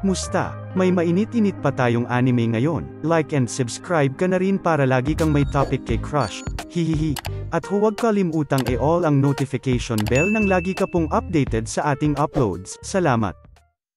Musta? May mainit-init pa tayong anime ngayon. Like and subscribe ka na rin para lagi kang may topic kay crush. Hihihi. At huwag kalimutang i-all ang notification bell nang lagi ka pong updated sa ating uploads. Salamat.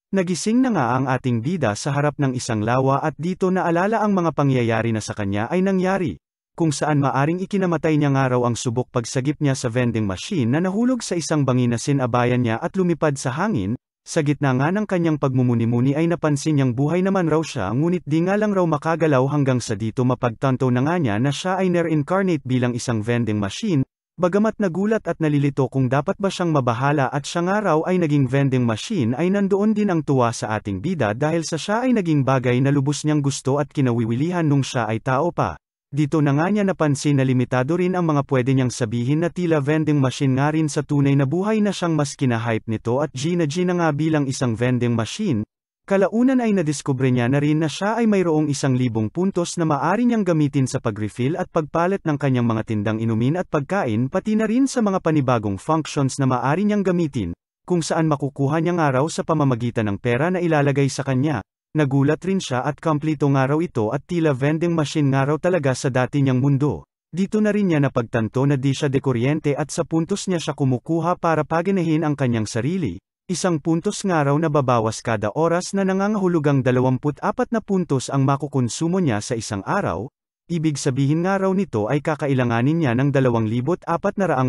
Nagising na nga ang ating bida sa harap ng isang lawa at dito naalala ang mga pangyayari na sa kanya ay nangyari. Kung saan maaring ikinamatay niya nga raw ang subok pagsagip niya sa vending machine na nahulog sa isang bangin na sinabayan niya at lumipad sa hangin. Sa gitna nga ng kanyang pagmumuni-muni ay napansin niyang buhay naman raw siya ngunit di nga lang raw makagalaw hanggang sa dito mapagtanto na nga niya na siya ay na-reincarnate bilang isang vending machine, bagamat nagulat at nalilito kung dapat ba siyang mabahala at siya nga raw ay naging vending machine ay nandoon din ang tuwa sa ating bida dahil sa siya ay naging bagay na lubos niyang gusto at kinawiwilihan nung siya ay tao pa. Dito na nga niya napansin na limitado rin ang mga pwede niyang sabihin na tila vending machine nga rin sa tunay na buhay na siyang mas kinahype nito at G na nga bilang isang vending machine. Kalaunan ay nadiskubre niya na rin na siya ay mayroong 1,000 puntos na maaari niyang gamitin sa pag-refill at pagpalit ng kanyang mga tindang inumin at pagkain pati na rin sa mga panibagong functions na maaari niyang gamitin, kung saan makukuha niya nga raw sa pamamagitan ng pera na ilalagay sa kanya. Nagulat rin siya at kompleto nga raw ito at tila vending machine nga raw talaga sa dati niyang mundo. Dito na rin niya napagtanto na di siya dekuryente at sa puntos niya siya kumukuha para paginahin ang kanyang sarili. 1 puntos nga raw na babawas kada oras na nangangahulugang 24 na puntos ang makukonsumo niya sa isang araw. Ibig sabihin nga raw nito ay kakailanganin niya ng 2,400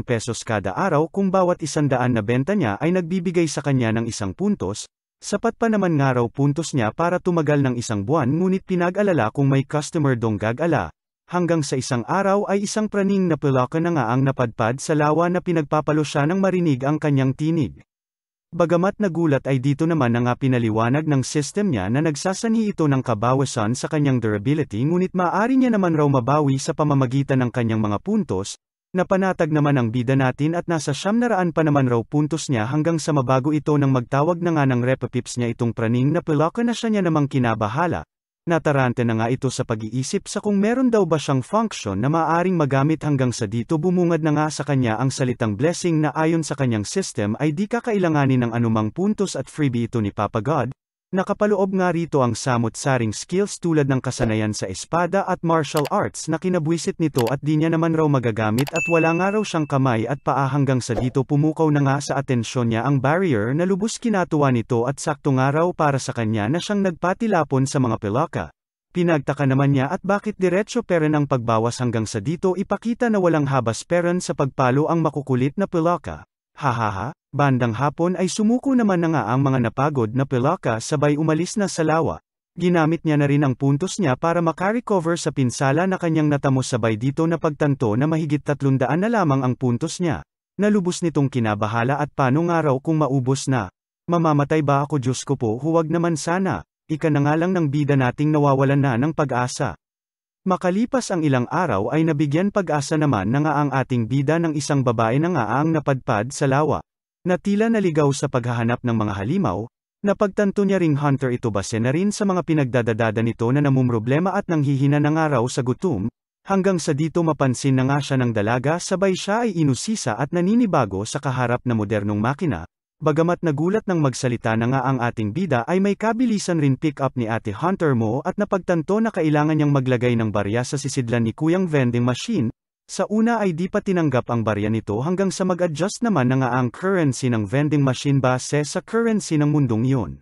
pesos kada araw kung bawat 100 na benta niya ay nagbibigay sa kanya ng 1 puntos. Sapat pa naman nga raw puntos niya para tumagal ng 1 buwan ngunit pinag-alala kung may customer dong gag-ala. Hanggang sa isang araw ay isang praning na pelaka na nga ang napadpad sa lawa na pinagpapalo siya nang marinig ang kanyang tinig. Bagamat nagulat ay dito naman na nga pinaliwanag ng system niya na nagsasanhi ito ng kabawasan sa kanyang durability ngunit maaari niya naman raw mabawi sa pamamagitan ng kanyang mga puntos. Napanatag naman ang bida natin at nasa 900 pa naman raw puntos niya hanggang sa mabago ito nang magtawag na nga ng repapips niya itong praning na pelaka na siya niya namang kinabahala. Natarante na nga ito sa pag-iisip sa kung meron daw ba siyang function na maaaring magamit hanggang sa dito bumungad na nga sa kanya ang salitang blessing na ayon sa kanyang system ay di kakailanganin ng anumang puntos at freebie ito ni Papa God. Nakapaloob nga rito ang samot-saring skills tulad ng kasanayan sa espada at martial arts na kinabwisit nito at di niya naman raw magagamit at wala nga raw siyang kamay at paa hanggang sa dito pumukaw na nga sa atensyon niya ang barrier na lubos kinatuwa nito at sakto nga raw para sa kanya na siyang nagpatilapon sa mga pelaka. Pinagtaka naman niya at bakit diretso peren ang pagbawas hanggang sa dito ipakita na walang habas peren sa pagpalo ang makukulit na pelaka. Hahaha. Bandang hapon ay sumuko naman na nga ang mga napagod na pelaka sabay umalis na sa lawa. Ginamit niya na rin ang puntos niya para makarecover sa pinsala na kanyang natamo sabay dito na pagtanto na mahigit 300 na lamang ang puntos niya. Nalubos nitong kinabahala at paano nga raw kung maubos na. Mamamatay ba ako Diyos ko po huwag naman sana. Ika na nga lang ng bida nating nawawalan na ng pag-asa. Makalipas ang ilang araw ay nabigyan pag-asa naman na nga ang ating bida ng isang babae na nga ang napadpad sa lawa. Na tila naligaw sa paghahanap ng mga halimaw, napagtanto niya ring hunter ito base na rin sa mga pinagdadadada nito na namumroblema at nanghihina na nga raw sa gutom, hanggang sa dito mapansin na nga siya ng dalaga sabay siya ay inusisa at naninibago sa kaharap na modernong makina. Bagamat nagulat nang magsalita na nga ang ating bida ay may kabilisan rin pick up ni Ate Hunter mo at napagtanto na kailangan niyang maglagay ng barya sa sisidlan ni Kuyang vending machine. Sa una ay di pa tinanggap ang barya nito hanggang sa mag-adjust naman na nga ang currency ng vending machine base sa currency ng mundong iyon.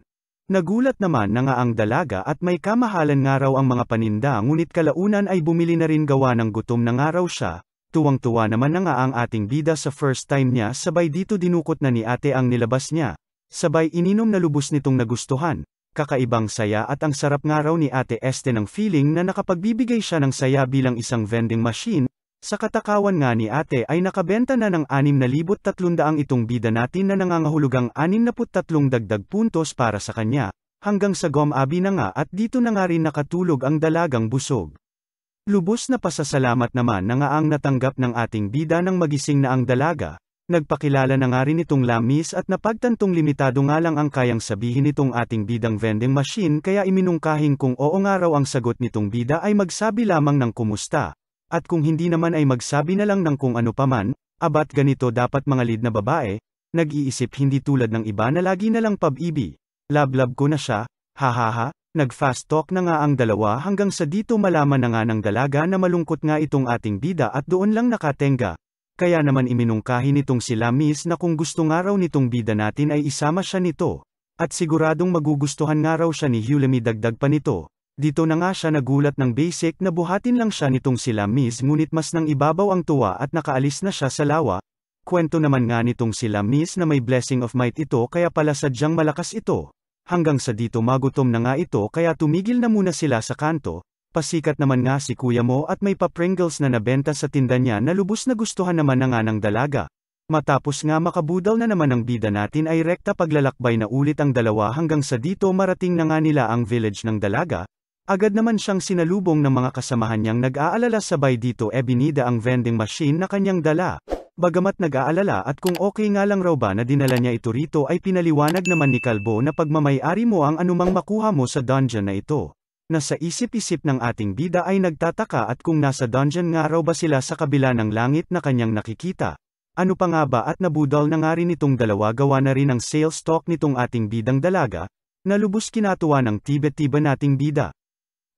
Nagulat naman na nga ang dalaga at may kamahalan nga raw ang mga paninda ngunit kalaunan ay bumili na rin gawa ng gutom na nga raw siya. Tuwang-tuwa naman na nga ang ating bida sa first time niya sabay dito dinukot na ni ate ang nilabas niya. Sabay ininom na lubos nitong nagustuhan. Kakaibang saya at ang sarap nga raw ni Ate Este ng feeling na nakapagbibigay siya ng saya bilang isang vending machine. Sa katakawan nga ni ate ay nakabenta na ng 6,300 itong bida natin na nangangahulugang 63 dagdag puntos para sa kanya, hanggang sa gumabi na nga at dito na nga rin nakatulog ang dalagang busog. Lubos na pasasalamat naman na nga ang natanggap ng ating bida ng magising na ang dalaga, nagpakilala na nga rin itong lamis at napagtantong limitado nga lang ang kayang sabihin nitong ating bidang vending machine kaya iminungkahing kung oo nga raw ang sagot nitong bida ay magsabi lamang ng kumusta. At kung hindi naman ay magsabi na lang ng kung ano paman, abat ganito dapat mga lead na babae, nag-iisip hindi tulad ng iba na lagi na lang pab-ibig. Love-love ko na siya, Hahaha, nag-fast talk na nga ang dalawa hanggang sa dito malaman na nga ng dalaga na malungkot nga itong ating bida at doon lang nakatenga. Kaya naman iminungkahi nitong sila Miss na kung gusto nga raw nitong bida natin ay isama siya nito. At siguradong magugustuhan nga raw siya ni Hulemi dagdag pa nito. Dito na nga siya nagulat ng basic na buhatin lang siya nitong sila Miss ngunit mas nang ibabaw ang tuwa at nakaalis na siya sa lawa. Kwento naman nga nitong sila Miss na may blessing of might ito kaya pala sadyang malakas ito. Hanggang sa dito magutom na nga ito kaya tumigil na muna sila sa kanto. Pasikat naman nga si kuya mo at may pa-Pringles na nabenta sa tinda niya na lubos na gustuhan naman na nga ng dalaga. Matapos nga makabudal na naman ang bida natin ay rekta paglalakbay na ulit ang dalawa hanggang sa dito marating na nga nila ang village ng dalaga. Agad naman siyang sinalubong ng mga kasamahan niyang nag-aalala sabay dito binida ang vending machine na kanyang dala. Bagamat nag-aalala at kung okay nga lang raw ba na dinala niya ito rito ay pinaliwanag naman ni Kalbo na pagmamay-ari mo ang anumang makuha mo sa dungeon na ito. Nasa isip-isip ng ating bida ay nagtataka at kung nasa dungeon nga raw ba sila sa kabila ng langit na kanyang nakikita. Ano pa nga ba at nabudol na nga rin itong dalawa gawa na rin ang sales talk nitong ating bidang dalaga, na lubos kinatuwa ng tiba-tiba nating bida.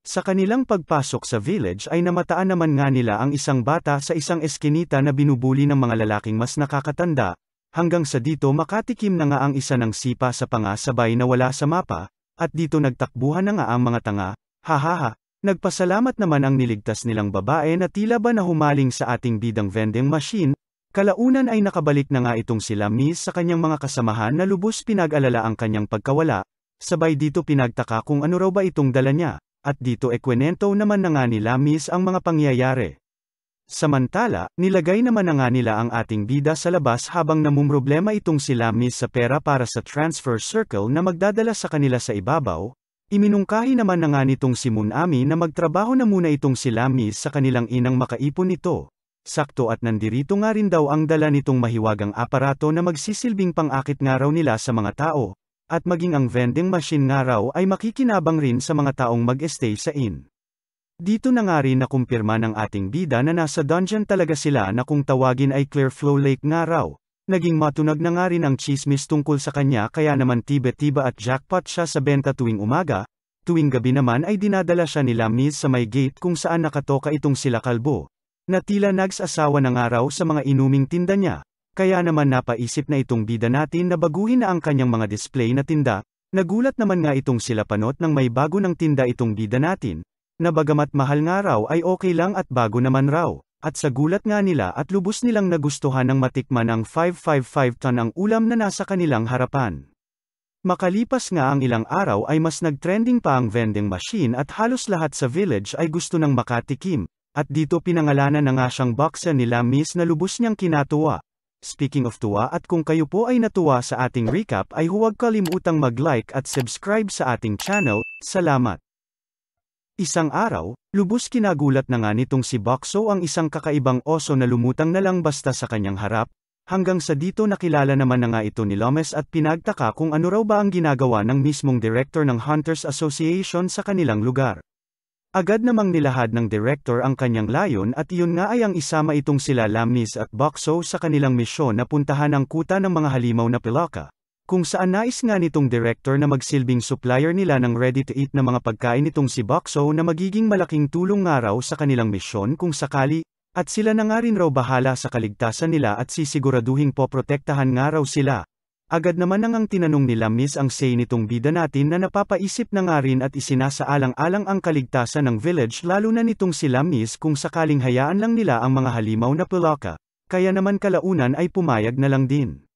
Sa kanilang pagpasok sa village ay namataan naman nga nila ang isang bata sa isang eskinita na binubuli ng mga lalaking mas nakakatanda, hanggang sa dito makatikim na nga ang isa ng sipa sa panga sabay na wala sa mapa, at dito nagtakbuhan na nga ang mga tanga, hahaha, nagpasalamat naman ang niligtas nilang babae na tila ba na humaling sa ating bidang vending machine, kalaunan ay nakabalik na nga itong sila Miss sa kanyang mga kasamahan na lubos pinag-alala ang kanyang pagkawala, sabay dito pinagtaka kung ano raw ba itong dala niya. At dito ekwenento naman na nga nila Miss ang mga pangyayari. Samantala, nilagay naman na nga nila ang ating bida sa labas habang namumroblema itong sila Miss sa pera para sa transfer circle na magdadala sa kanila sa ibabaw. Iminungkahi naman na nga nitong si Munami na magtrabaho na muna itong sila Miss sa kanilang inang makaipon nito. Sakto at nandirito nga rin daw ang dala nitong mahiwagang aparato na magsisilbing pang-akit nga raw nila sa mga tao. At maging ang vending machine nga raw ay makikinabang rin sa mga taong mag-stay sa inn. Dito na nga rin nakumpirma ng ating bida na nasa dungeon talaga sila na kung tawagin ay Clearflow Lake nga raw. Naging matunag na nga rin ang chismis tungkol sa kanya kaya naman tiba-tiba at jackpot siya sa benta tuwing umaga, tuwing gabi naman ay dinadala siya nila Miss sa may gate kung saan nakatoka itong sila Kalbo. Na tila nagsasawa ng araw sa mga inuming tinda niya. Kaya naman napaisip na itong bida natin na baguhin na ang kanyang mga display na tinda, nagulat naman nga itong sila Panot nang may bago ng tinda itong bida natin, na bagamat mahal nga raw ay okay lang at bago naman raw, at sa gulat nga nila at lubos nilang nagustuhan ng matikman ang 555 ton ang ulam na nasa kanilang harapan. Makalipas nga ang ilang araw ay mas nagtrending pa ang vending machine at halos lahat sa village ay gusto nang makatikim, at dito pinangalanan na nga siyang boxer nila Miss na lubos niyang kinatuwa. Speaking of tuwa at kung kayo po ay natuwa sa ating recap ay huwag kalimutang mag-like at subscribe sa ating channel, salamat. Isang araw, lubos kinagulat na nga nitong si Boxo ang isang kakaibang oso na lumutang na lang basta sa kanyang harap, hanggang sa dito nakilala naman na nga ito ni Lomes at pinagtaka kung ano raw ba ang ginagawa ng mismong director ng Hunters Association sa kanilang lugar. Agad namang nilahad ng director ang kanyang layon at iyon nga ay ang isama itong sila Lamnis at Boxo sa kanilang misyon na puntahan ang kuta ng mga halimaw na pilaka, kung saan nais nga nitong director na magsilbing supplier nila ng ready-to-eat na mga pagkain nitong si Boxo na magiging malaking tulong nga raw sa kanilang misyon kung sakali, at sila na nga rin raw bahala sa kaligtasan nila at sisiguraduhing poprotektahan nga raw sila. Agad naman nang tinanong nila Miss ang say nitong bida natin na napapaisip na nga rin at isinasaalang-alang ang kaligtasan ng village lalo na nitong sila Miss kung sakaling hayaan lang nila ang mga halimaw na pilaka, kaya naman kalaunan ay pumayag na lang din.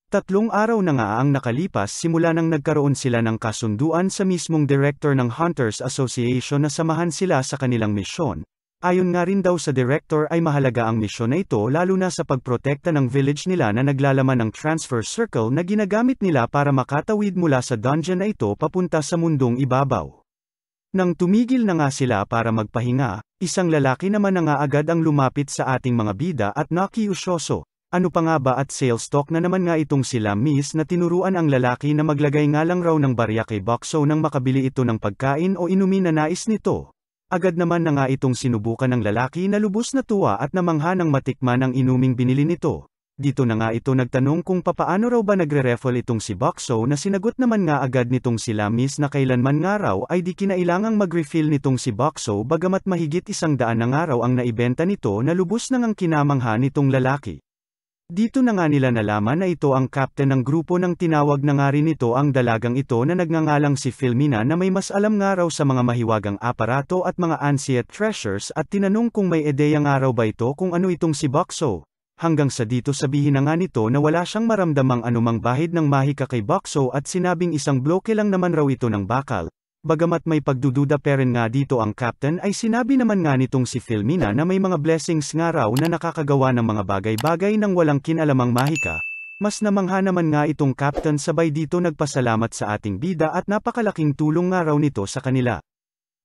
3 araw na nga ang nakalipas simula nang nagkaroon sila ng kasunduan sa mismong director ng Hunters Association na samahan sila sa kanilang misyon. Ayon nga rin daw sa director ay mahalaga ang misyon na ito lalo na sa pagprotekta ng village nila na naglalaman ng transfer circle na ginagamit nila para makatawid mula sa dungeon na ito papunta sa mundong ibabaw. Nang tumigil na nga sila para magpahinga, isang lalaki naman na nga agad ang lumapit sa ating mga bida at nakiusyoso. Ano pa nga ba at sales talk na naman nga itong sila Miss na tinuruan ang lalaki na maglagay nga lang raw ng barya kay Boxo nang makabili ito ng pagkain o inumin na nais nito. Agad naman na nga itong sinubukan ng lalaki na lubos na tuwa at namangha ng matikman ang inuming binili nito. dito na nga ito nagtanong kung papaano raw ba nagre-refill itong si Boxo na sinagot naman nga agad nitong si Lamis na kailanman nga raw ay di kinailangang mag-refill nitong si Boxo bagamat mahigit 100 na nga raw ang naibenta nito na lubos nang ang kinamangha nitong lalaki. Dito na nga nila nalaman na ito ang captain ng grupo nang tinawag na nga rin ito ang dalagang ito na nagngangalang si Filmina na may mas alam nga raw sa mga mahiwagang aparato at mga ancient treasures at tinanong kung may ideya nga raw ba ito kung ano itong si Boxo. Hanggang sa dito sabihin na nga nito na wala siyang maramdamang anumang bahid ng mahika kay Boxo at sinabing isang bloke lang naman raw ito ng bakal. Bagamat may pagdududa pa rin nga dito ang captain ay sinabi naman nga nitong si Filmina na may mga blessings nga raw na nakakagawa ng mga bagay-bagay ng walang kinalamang mahika. Mas namangha naman nga itong captain sabay dito nagpasalamat sa ating bida at napakalaking tulong nga raw nito sa kanila.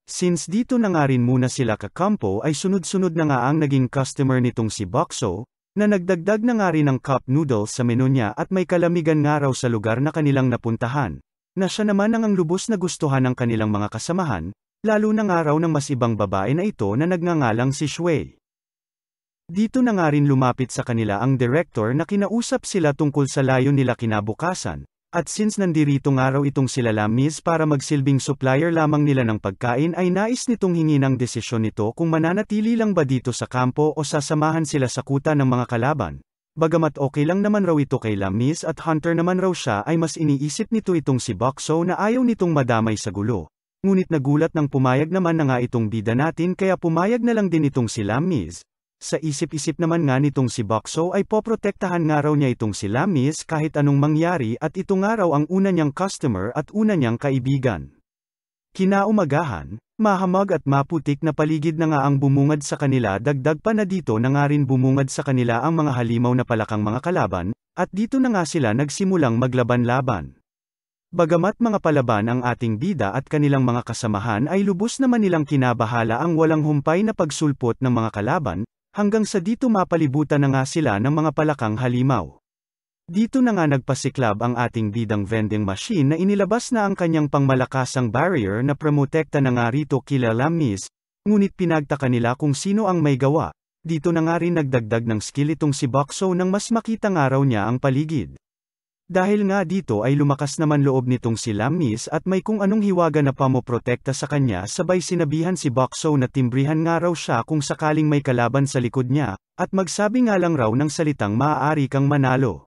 Since dito na nga rin muna sila kakampo ay sunod-sunod na nga ang naging customer nitong si Boxo, na nagdagdag na nga rin ng cup noodles sa menu niya at may kalamigan nga raw sa lugar na kanilang napuntahan. Na siya naman ang lubos na gustuhan ng kanilang mga kasamahan, lalo na nga raw ng mas ibang babae na ito na nagngangalang si Shui. Dito na nga rin lumapit sa kanila ang director na kinausap sila tungkol sa layon nila kinabukasan, at since nandirito nga raw itong sila Lamis para magsilbing supplier lamang nila ng pagkain ay nais nitong hingi ng desisyon nito kung mananatili lang ba dito sa kampo o sasamahan sila sa kuta ng mga kalaban. Bagamat okay lang naman raw ito kay Lamis at Hunter naman raw siya ay mas iniisip nito itong si Boxo na ayaw nitong madamay sa gulo. Ngunit nagulat nang pumayag naman na nga itong bida natin kaya pumayag na lang din itong si Lamis. Sa isip-isip naman nga nitong si Boxo ay poprotektahan nga raw niya itong si Lamis kahit anong mangyari at ito nga raw ang una niyang customer at una niyang kaibigan. Kinaumagahan, mahamag at maputik na paligid na nga ang bumungad sa kanila dagdag pa na dito na nga rin bumungad sa kanila ang mga halimaw na palakang mga kalaban, at dito na nga sila nagsimulang maglaban-laban. Bagamat mga palaban ang ating bida at kanilang mga kasamahan ay lubos naman nilang kinabahala ang walang humpay na pagsulpot ng mga kalaban, hanggang sa dito mapalibutan na nga sila ng mga palakang halimaw. Dito na nga nagpasiklab ang ating bidang vending machine na inilabas na ang kanyang pangmalakasang barrier na promotekta na nga rito kila Lamis, ngunit pinagtaka nila kung sino ang may gawa. Dito na nga rin nagdagdag ng skill itong si Boxo nang mas makita nga raw niya ang paligid. Dahil nga dito ay lumakas naman loob nitong si Lamis at may kung anong hiwaga na pamoprotekta sa kanya sabay sinabihan si Boxo na timbrihan nga raw siya kung sakaling may kalaban sa likod niya, at magsabi nga lang raw ng salitang maaari kang manalo.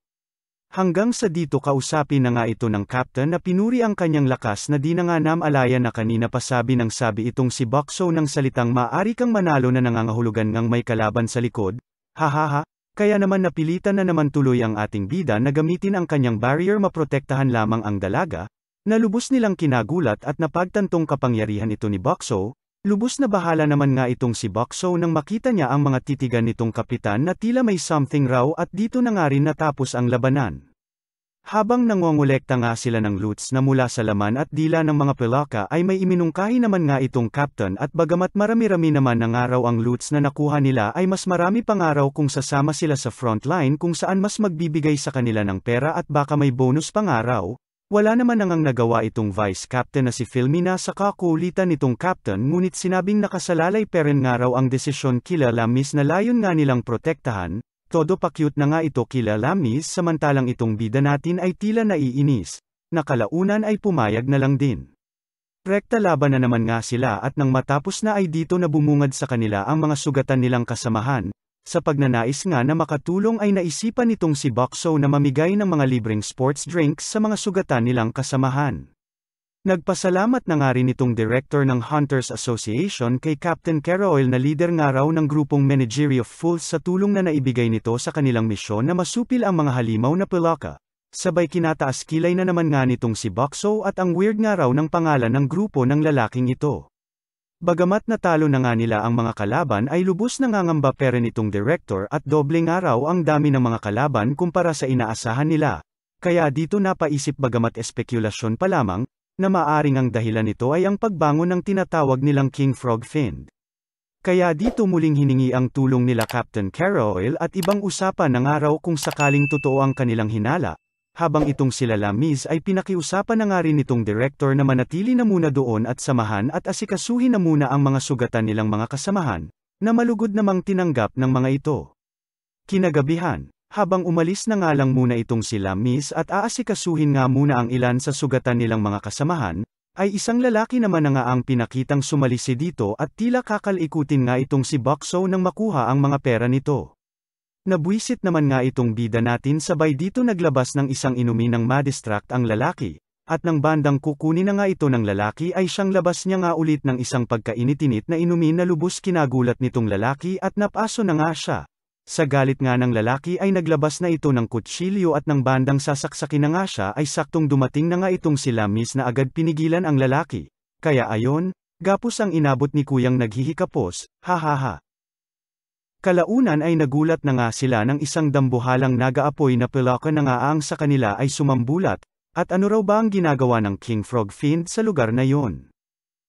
Hanggang sa dito kausapin na nga ito ng captain na pinuri ang kanyang lakas na di na nga namalaya na kanina pa sabi ng sabi itong si Boxo ng salitang maaari kang manalo na nangangahulugan ngang may kalaban sa likod. Hahaha, kaya naman napilitan na naman tuloy ang ating bida na gamitin ang kanyang barrier maprotektahan lamang ang dalaga, na lubos nilang kinagulat at napagtantong kapangyarihan ito ni Boxo. Lubos na bahala naman nga itong si Boxo nang makita niya ang mga titigan nitong kapitan na tila may something raw at dito na nga rin natapos ang labanan. Habang nangongolekta nga sila ng loots na mula sa laman at dila ng mga pelaka ay may iminungkahi naman nga itong captain at bagamat marami-rami naman na nga raw ang loots na nakuha nila ay mas marami pa nga raw kung sasama sila sa frontline kung saan mas magbibigay sa kanila ng pera at baka may bonus pa nga raw. Wala naman nangang nagawa itong vice captain na si Filmina sa kakulitan nitong captain ngunit sinabing nakasalalay pa rin nga raw ang desisyon kila Lamis na layon nga nilang protektahan. Todo pa cute na nga ito kila Lamis samantalang itong bida natin ay tila naiinis. Nakalaunan ay pumayag na lang din. Rekta laban na naman nga sila at nang matapos na ay dito na bumungad sa kanila ang mga sugatan nilang kasamahan. Sa pagnanais nga na makatulong ay naisipan nitong si Boxo na mamigay ng mga libreng sports drinks sa mga sugatan nilang kasamahan. Nagpasalamat na nga rin itong director ng Hunters Association kay Captain Keroil na leader nga raw ng grupong Menagerie of Fools sa tulong na naibigay nito sa kanilang misyon na masupil ang mga halimaw na pelaka. Sabay kinataas kilay na naman nga nitong si Boxo at ang weird nga raw ng pangalan ng grupo ng lalaking ito. Bagamat natalo na nga nila ang mga kalaban ay lubos nangangamba pa rin itong director at doble nga raw ang dami ng mga kalaban kumpara sa inaasahan nila. Kaya dito napaisip bagamat espekulasyon pa lamang, na maaring ang dahilan nito ay ang pagbangon ng tinatawag nilang King Frog Fiend. Kaya dito muling hiningi ang tulong nila Captain Keroil at ibang usapan ng araw kung sakaling totoo ang kanilang hinala, habang itong sila Lamis ay pinakiusapan na nga rin itong director na manatili na muna doon at samahan at asikasuhin na muna ang mga sugatan nilang mga kasamahan, na malugod namang tinanggap ng mga ito. Kinagabihan, habang umalis na nga lang muna itong sila Miss at aasikasuhin nga muna ang ilan sa sugatan nilang mga kasamahan, ay isang lalaki naman na nga ang pinakitang sumalisi dito at tila kakalikutin nga itong si Boxo nang makuha ang mga pera nito. Nabwisit naman nga itong bida natin sabay dito naglabas ng isang inumin ng madistract ang lalaki, at nang bandang kukunin na nga ito ng lalaki ay siyang labas niya nga ulit ng isang pagkainitinit na inumin na lubos kinagulat nitong lalaki at napaso na nga siya. Sa galit nga ng lalaki ay naglabas na ito ng kutsilyo at nang bandang sasaksakin na nga siya ay saktong dumating na nga itong si Lamis na agad pinigilan ang lalaki. Kaya ayon, gapos ang inabot ni kuyang naghihikapos, hahaha. Kalaunan ay nagulat na nga sila ng isang dambuhalang nagaapoy na pelaka na nga ang sa kanila ay sumambulat, at ano raw ba ang ginagawa ng King Frog Fiend sa lugar na yon?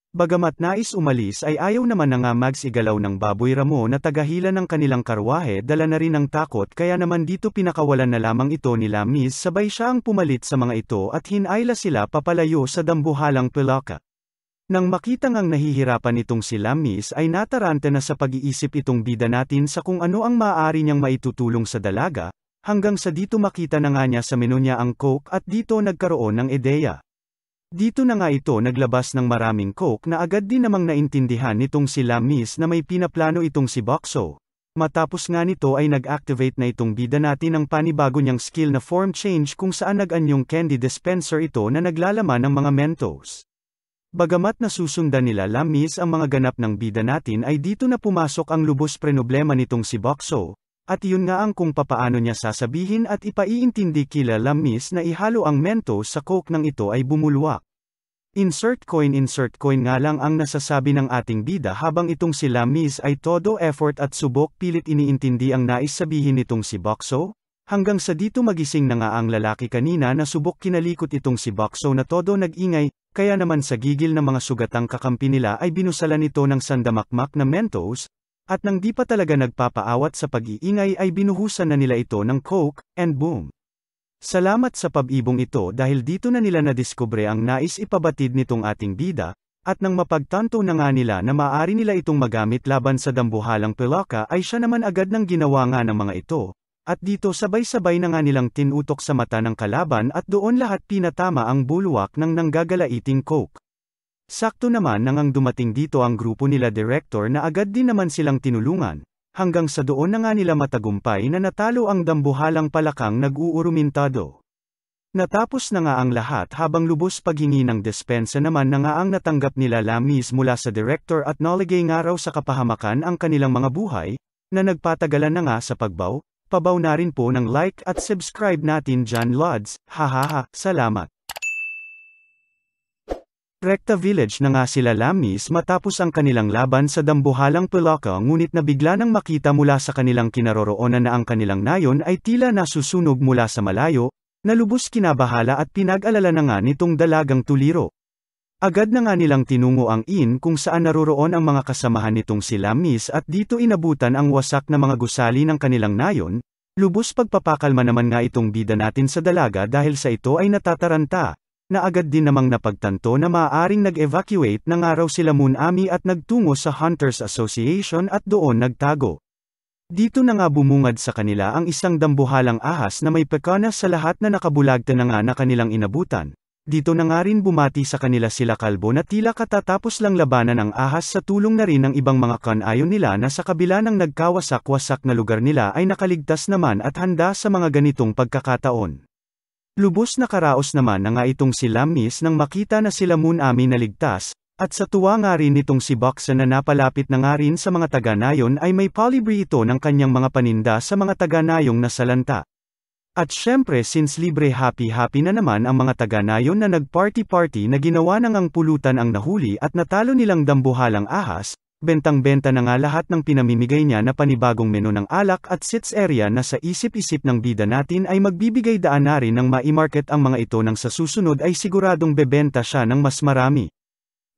Bagamat nais umalis ay ayaw naman na nga magsigalaw ng baboy ramo na tagahila ng kanilang karwahe dala na rin ng takot kaya naman dito pinakawalan na lamang ito ni Lamis sabay siya ang pumalit sa mga ito at hinayla sila papalayo sa dambuhalang pelaka. Nang makitang ang nahihirapan itong si Lamis ay nataranta na sa pag-iisip itong bida natin sa kung ano ang maaari niyang maitutulong sa dalaga, hanggang sa dito makita na nga niya sa menu niya ang Coke at dito nagkaroon ng ideya. Dito na nga ito naglabas ng maraming Coke na agad din namang naintindihan nitong si Lamis na may pinaplano itong si Boxo. Matapos nga nito ay nag-activate na itong bida natin ng panibago niyang skill na form change kung saan nag-anyong candy dispenser ito na naglalaman ng mga Mentos. Bagamat nasusundan nila Lamis ang mga ganap ng bida natin ay dito na pumasok ang lubos problema nitong si Boxo, at iyon nga ang kung papaano niya sasabihin at ipaiintindi kila Lamis na ihalo ang Mentos sa Coke nang ito ay bumulwak. Insert coin nga lang ang nasasabi ng ating bida habang itong si Lamis ay todo effort at subok pilit iniintindi ang nais sabihin nitong si Boxo, hanggang sa dito magising na nga ang lalaki kanina na subok kinalikot itong si Boxo na todo nag-ingay, kaya naman sa gigil ng mga sugatang kakampi nila ay binusalan ito ng sandamakmak na Mentos, at nang di pa talaga nagpapaawat sa pag-iingay ay binuhusan na nila ito ng Coke, and boom. Salamat sa pab-ibong ito dahil dito na nila nadiskubre ang nais ipabatid nitong ating bida, at nang mapagtanto na nga nila na maaari nila itong magamit laban sa dambuhalang pelaka ay siya naman agad ng ginawa nga ng mga ito, at dito sabay-sabay na nga nilang tinutok sa mata ng kalaban at doon lahat pinatama ang bulwak ng nanggagalaiting Coke. Sakto naman nang ang dumating dito ang grupo nila director na agad din naman silang tinulungan, hanggang sa doon na nga nila matagumpay na natalo ang dambuhalang palakang nag-uurumintado. Natapos na nga ang lahat habang lubos paghingi ng despensa naman na nga ang natanggap nila Lamis mula sa director at naligay nga raw sa kapahamakan ang kanilang mga buhay, na nagpatagalan na nga sa pagbaw, pabaw na rin po ng like at subscribe natin John Lods, hahaha, salamat. Recta Village na nga sila Lamis matapos ang kanilang laban sa dambuhalang pelaka ngunit nabigla nang makita mula sa kanilang kinaroroonan na ang kanilang nayon ay tila nasusunog mula sa malayo, na lubos kinabahala at pinag-alala na nga nitong dalagang tuliro. Agad na nga nilang tinungo ang inn kung saan naroroon ang mga kasamahan nitong si Lamis at dito inabutan ang wasak na mga gusali ng kanilang nayon, lubos pagpapakalma naman nga itong bida natin sa dalaga dahil sa ito ay natataranta. Na agad din namang napagtanto na maaaring nag-evacuate ng araw sila Munami at nagtungo sa Hunters Association at doon nagtago. Dito na nga bumungad sa kanila ang isang dambuhalang ahas na may pekana sa lahat na nakabulagta na nga na kanilang inabutan. Dito na nga rin bumati sa kanila sila Kalbo na tila katatapos lang labanan ang ahas sa tulong na rin ng ibang mga kanayon nila na sa kabila ng nagkawasak-wasak na lugar nila ay nakaligtas naman at handa sa mga ganitong pagkakataon. Lubos na karaos naman na nga itong si Lamis nang makita na sila Munami naligtas, at sa tuwa nga rin itong si Boxo na napalapit na nga rin sa mga taga-nayon ay may palibre ito ng kanyang mga paninda sa mga taga-nayong nasalanta. At syempre since libre happy-happy na naman ang mga taga-nayon na nag-party-party na ginawa nang ang pulutan ang nahuli at natalo nilang dambuhalang ahas, bentang-benta na nga lahat ng pinamimigay niya na panibagong menu ng alak at sits area na sa isip-isip ng bida natin ay magbibigay daan na rin ng ma-market ang mga ito nang sa susunod ay siguradong bebenta siya ng mas marami.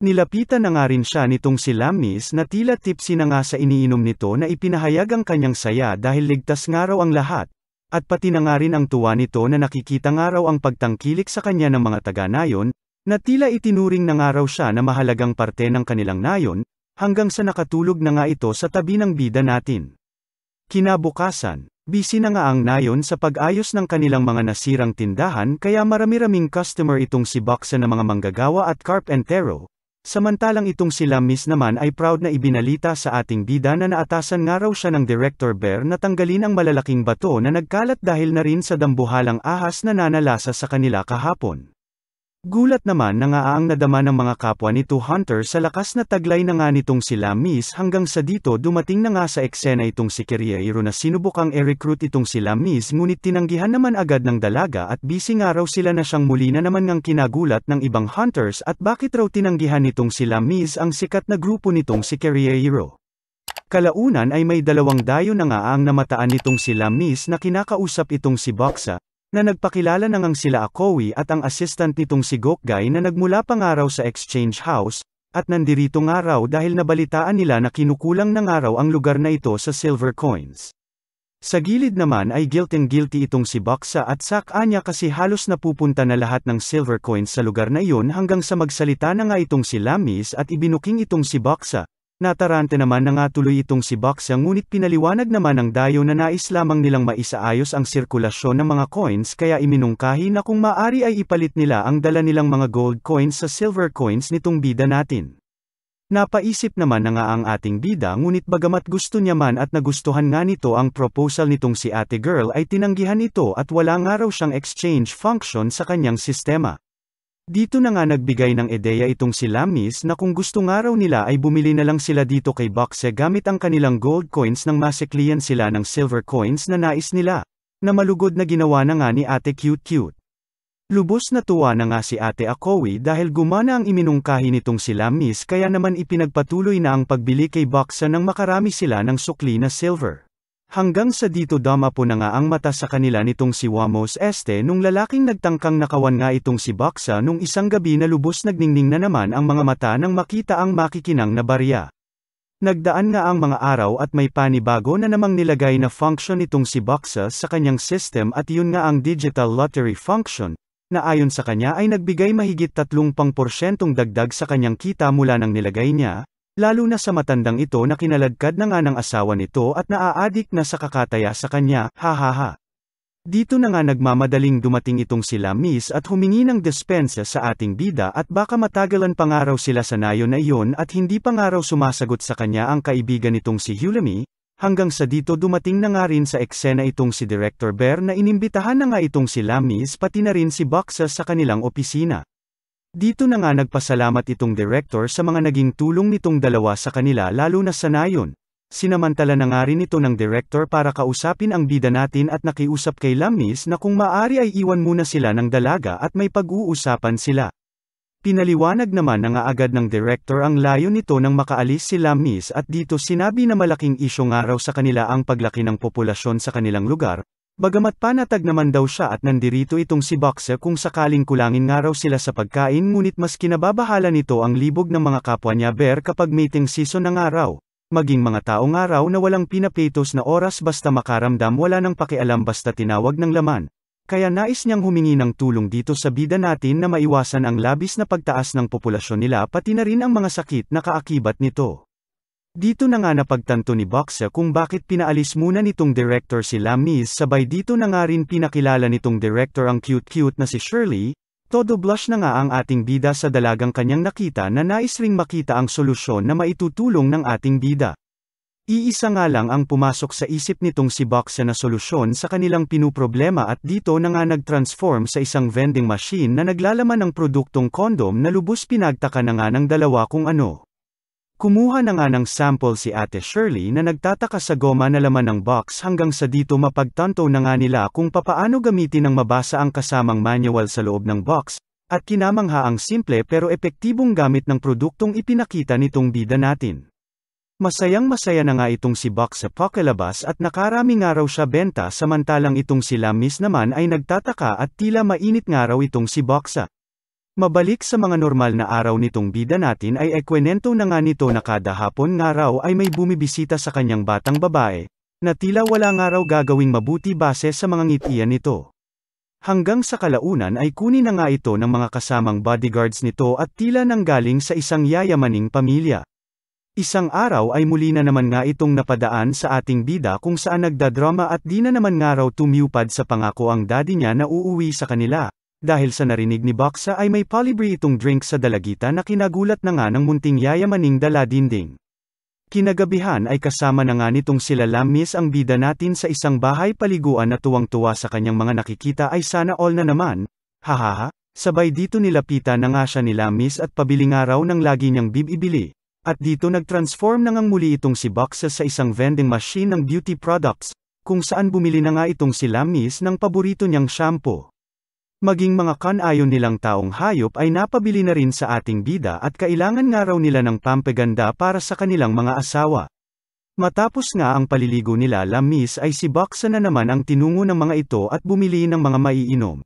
Nilapitan na nga rin siya nitong si Lamis na tila tipsy na nga sa iniinom nito na ipinahayag ang kanyang saya dahil ligtas nga raw ang lahat, at pati na nga rin ang tuwa nito na nakikita nga raw ang pagtangkilik sa kanya ng mga taga-nayon, na tila itinuring na nga raw siya na mahalagang parte ng kanilang nayon, hanggang sa nakatulog na nga ito sa tabi ng bida natin. Kinabukasan, Busy na nga ang Nayon sa pag-ayos ng kanilang mga nasirang tindahan kaya marami-raming customer itong si Boxa na mga manggagawa at karpentero. Samantalang itong si Lamis naman ay proud na ibinalita sa ating bida na naatasan nga raw siya ng Director Bear na tanggalin ang malalaking bato na nagkalat dahil na rin sa dambuhalang ahas na nanalasa sa kanila kahapon. Gulat naman na nga ang nadama ng mga kapwa nito Hunter sa lakas na taglay na nga nitong si Lamis hanggang sa dito dumating na nga sa eksena itong si Carriero na sinubukang i-recruit itong si Lamis ngunit tinanggihan naman agad ng dalaga at busy nga raw sila na siyang muli na naman ngang kinagulat ng ibang Hunters at bakit raw tinanggihan nitong si Lamis ang sikat na grupo nitong si Carriero. Kalaunan ay may dalawang dayo na nga ang namataan nitong si Lamis na kinakausap itong si Boxa, na nagpakilala na ngang sila Akowi at ang assistant nitong si Gokgay na nagmula pa nga raw sa exchange house, at nandirito nga raw dahil nabalitaan nila na kinukulang na nga raw ang lugar na ito sa silver coins. Sa gilid naman ay guilty itong si Boxa at anya kasi halos napupunta na lahat ng silver coins sa lugar na iyon hanggang sa magsalita na nga itong si Lamis at ibinuking itong si Boxa. Natarante naman na nga tuloy itong si Boxa ngunit pinaliwanag naman ng dayo na nais lamang nilang maisaayos ang sirkulasyon ng mga coins kaya iminungkahi na kung maari ay ipalit nila ang dala nilang mga gold coins sa silver coins nitong bida natin. Napaisip naman na nga ang ating bida ngunit bagamat gusto niya man at nagustuhan nga nito ang proposal nitong si ate girl ay tinanggihan ito at wala nga raw siyang exchange function sa kanyang sistema. Dito na nga nagbigay ng ideya itong si Lamis na kung gusto nga raw nila ay bumili na lang sila dito kay Boxe gamit ang kanilang gold coins nang masiklian sila ng silver coins na nais nila, na malugod na ginawa na nga ni ate cute. Lubos na tuwa na nga si ate Akowi dahil gumana ang iminungkahi nitong si Lamis kaya naman ipinagpatuloy na ang pagbili kay Boxe nang makarami sila ng sukli na silver. Hanggang sa dito dama po na nga ang mata sa kanila nitong si Wamos Este nung lalaking nagtangkang nakawan nga itong si Boxa nung isang gabi na lubos nagningning na naman ang mga mata nang makita ang makikinang na barya. Nagdaan nga ang mga araw at may panibago na namang nilagay na function itong si Boxa sa kanyang system at yun nga ang digital lottery function, na ayon sa kanya ay nagbigay mahigit 30% dagdag sa kanyang kita mula nang nilagay niya. Lalo na sa matandang ito na kinaladkad na nga ng asawa nito at naaadik na sa kakataya sa kanya, hahaha. Dito na nga nagmamadaling dumating itong si Lamis at humingi ng dispensa sa ating bida at baka matagalan pa nga raw sila sa nayon na iyon at hindi pa nga raw sumasagot sa kanya ang kaibigan nitong si Hulami, hanggang sa dito dumating na nga rin sa eksena itong si Director Bear na inimbitahan na nga itong si Lamis pati na rin si Boxa sa kanilang opisina. Dito na nga nagpasalamat itong director sa mga naging tulong nitong dalawa sa kanila lalo na sa nayon. Sinamantala na nga rin ito ng director para kausapin ang bida natin at nakiusap kay Lamis na kung maaari ay iwan muna sila ng dalaga at may pag-uusapan sila. Pinaliwanag naman na nga agad ng director ang layo nito nang makaalis si Lamis at dito sinabi na malaking isyu nga raw sa kanila ang paglaki ng populasyon sa kanilang lugar. Bagamat panatag naman daw siya at nandirito itong si Boxe kung sakaling kulangin nga raw sila sa pagkain ngunit mas kinababahala nito ang libog ng mga kapwa niya bear kapag mating season ng araw. Maging mga taong araw na walang pinapetos na oras basta makaramdam wala nang pakialam basta tinawag ng laman. Kaya nais niyang humingi ng tulong dito sa bida natin na maiwasan ang labis na pagtaas ng populasyon nila pati na rin ang mga sakit na kaakibat nito. Dito na nga napagtanto ni Boxa kung bakit pinaalis muna nitong director si Lamis sabay dito na nga rin pinakilala nitong director ang cute na si Shirley, todo blush na nga ang ating bida sa dalagang kanyang nakita na nais ring makita ang solusyon na maitutulong ng ating bida. Iisa nga lang ang pumasok sa isip nitong si Boxa na solusyon sa kanilang pinuproblema at dito na nga nag-transform sa isang vending machine na naglalaman ng produktong kondom na lubos pinagtaka na nga ng dalawa kung ano. Kumuha na nga ng sample si Ate Shirley na nagtataka sa goma na laman ng box hanggang sa dito mapagtanto na nga nila kung papaano gamitin ng mabasa ang kasamang manual sa loob ng box, at kinamangha ang simple pero epektibong gamit ng produktong ipinakita nitong bida natin. Masayang-masaya na nga itong si Box sa pakalabas at nakarami nga raw siya benta samantalang itong si Lamis naman ay nagtataka at tila mainit nga raw itong si Boxa. Mabalik sa mga normal na araw nitong bida natin ay ekwenento na nga nito na kada hapon nga raw ay may bumibisita sa kanyang batang babae, na tila wala nga raw gagawing mabuti base sa mga ngitian nito. Hanggang sa kalaunan ay kunin na nga ito ng mga kasamang bodyguards nito at tila nanggaling sa isang yayamaning pamilya. Isang araw ay muli na naman nga itong napadaan sa ating bida kung saan nagdadrama at di na naman nga raw tumupad sa pangako ang daddy niya na uuwi sa kanila. Dahil sa narinig ni Boxa ay may Polibre itong drink sa dalagitan na kinagulat na nga ng munting yayamaning dala-dinding. Kinagabihan ay kasama na nga nitong sila Lamis ang bida natin sa isang bahay paliguan na tuwang-tuwa sa kanyang mga nakikita ay sana all na naman, hahaha, sabay dito nilapita na nga siya ni Lamis at pabili nga raw ng lagi niyang bibili. At dito nag-transform na ngang muli itong si Boxa sa isang vending machine ng beauty products, kung saan bumili na nga itong si Lamis ng paborito niyang shampoo. Maging mga kanayon nilang taong hayop ay napabili na rin sa ating bida at kailangan nga raw nila ng pampaganda para sa kanilang mga asawa. Matapos nga ang paliligo nila Lamis ay si Boxa na naman ang tinungo ng mga ito at bumili ng mga maiinom.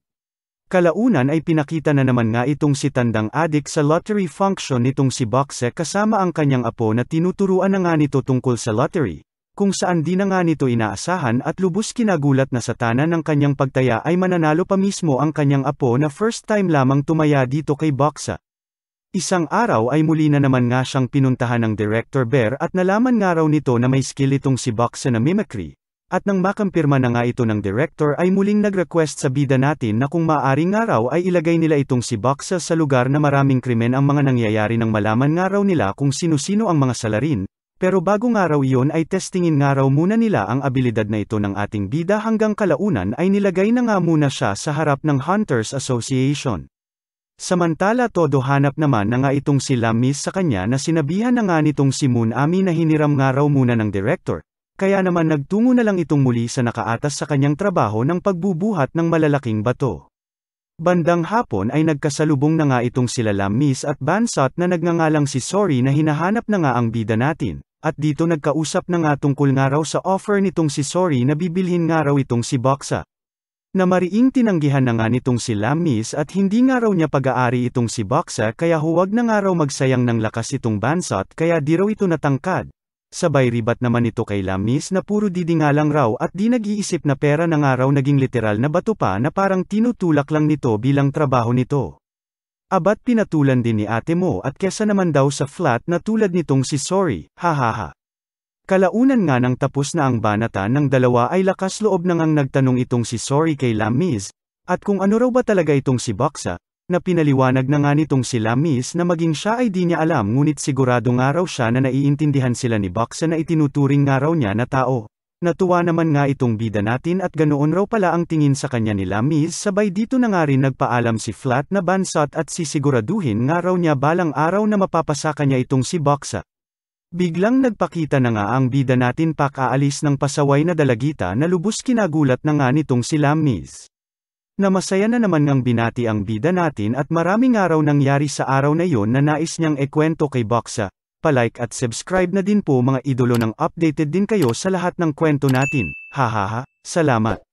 Kalaunan ay pinakita na naman nga itong si Tandang Adik sa lottery function nitong si Boxe kasama ang kanyang apo na tinuturuan na nga nito tungkol sa lottery, kung saan di na nga nito inaasahan at lubos kinagulat na sa tanan ng kanyang pagtaya ay mananalo pa mismo ang kanyang apo na first time lamang tumaya dito kay Boxa. Isang araw ay muli na naman nga siyang pinuntahan ng Director Bear at nalaman nga raw nito na may skill itong si Boxa na mimicry. At nang makampirma na nga ito ng director ay muling nag-request sa bida natin na kung maaari nga raw ay ilagay nila itong si Boxa sa lugar na maraming krimen ang mga nangyayari nang malaman nga raw nila kung sino-sino ang mga salarin, pero bago nga raw iyon ay testingin nga raw muna nila ang abilidad na ito ng ating bida hanggang kalaunan ay nilagay na nga muna siya sa harap ng Hunters Association. Samantala todo hanap naman na nga itong si Lamis sa kanya na sinabihan na nga nitong si Moon Ami na hiniram nga raw muna ng director. Kaya naman nagtungo na lang itong muli sa nakaatas sa kanyang trabaho ng pagbubuhat ng malalaking bato. Bandang hapon ay nagkasalubong na nga itong sila Lamis at Bansot na nagngangalang si Sorry na hinahanap na nga ang bida natin, at dito nagkausap na nga tungkol nga raw sa offer nitong si Sorry na bibilhin nga raw itong si Boxa. Na mariing tinanggihan na nga nitong si Lamis at hindi nga raw niya pag-aari itong si Boxa kaya huwag na nga raw magsayang ng lakas itong Bansot kaya di raw ito natangkad. Sabay ribat naman ito kay Lamis na puro didinga lang raw at di nag-iisip na pera na nga raw naging literal na bato pa na parang tinutulak lang nito bilang trabaho nito. Abat pinatulan din ni ate mo at kesa naman daw sa flat na tulad nitong si Sorry, hahaha. Kalaunan nga nang tapos na ang banatan ng dalawa ay lakas loob na ngang nagtanong itong si Sorry kay Lamis, at kung ano raw ba talaga itong si Boxa, na pinaliwanag na nga nitong si Lamis na maging siya ay di niya alam ngunit sigurado nga raw siya na naiintindihan sila ni Boxa na itinuturing nga raw niya na tao. Natuwa naman nga itong bida natin at ganoon raw pala ang tingin sa kanya ni Lamis sabay dito na nga rin nagpaalam si Flat na Bansot at sisiguraduhin nga raw niya balang araw na mapapasa kanya itong si Boxa. Biglang nagpakita na nga ang bida natin pakaalis ng pasaway na dalagita na lubos kinagulat na nga nitong si Lamis. Na masaya na naman ngang binati ang bida natin at maraming araw nangyari sa araw na yon na nais niyang ikwento kay Boxa. Palike at subscribe na din po mga idolo ng updated din kayo sa lahat ng kwento natin. Hahaha, salamat.